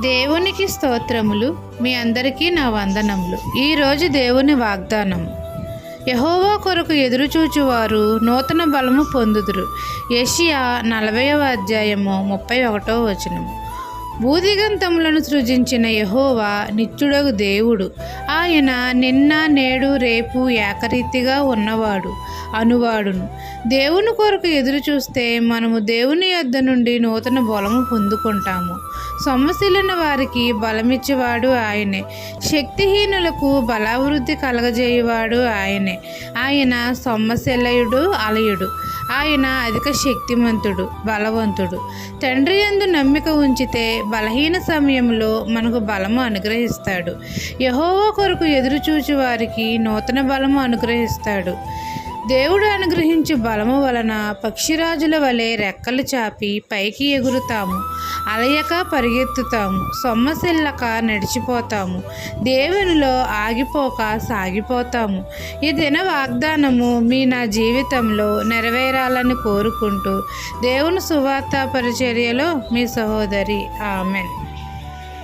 దేవునికి స్తోత్రములు. మీ అందరికీ నా వందనములు. ఈరోజు దేవుని వాగ్దానం. యెహోవా కొరకు ఎదురుచూచువారు నూతన బలము పొందుదురు. యెషయా 40వ అధ్యాయము 31వ వచనం. భూదిగంతములను సృజించిన యెహోవా నిత్యుడగు దేవుడు. ఆయన నిన్న నేడు రేపు ఏకరీతిగా ఉన్నవాడు అనువాడును. దేవుని కొరకు ఎదురు చూస్తే మనము దేవుని యొద్ద నుండి నూతన బలము పొందుకుంటాము. సొమ్మసిల్లిన వారికి బలమిచ్చేవాడు ఆయనే. శక్తిహీనులకు బలాభివృద్ధి కలగజేయువాడు ఆయనే. ఆయన సొమ్మసిల్లయుడు అలయుడు. ఆయన అధిక శక్తిమంతుడు, బలవంతుడు. తండ్రి యందు నమ్మిక ఉంచితే బలహీన సమయంలో మనకు బలము అనుగ్రహిస్తాడు. యెహోవా కొరకు ఎదురుచూచి వారికి నూతన బలము అనుగ్రహిస్తాడు. దేవుడు అనుగ్రహించు బలము వలన పక్షిరాజుల వలె రెక్కలు చాపి పైకి ఎగురుతాము. అలయక పరిగెత్తుతాము. సొమ్మసిల్లక నడిచిపోతాము. దేవునిలో ఆగిపోక సాగిపోతాము. ఈ దిన వాగ్దానము నా జీవితంలో నెరవేరాలని కోరుకుంటూ దేవుని సువార్త పరిచర్యలో మీ సహోదరి. ఆమెన్.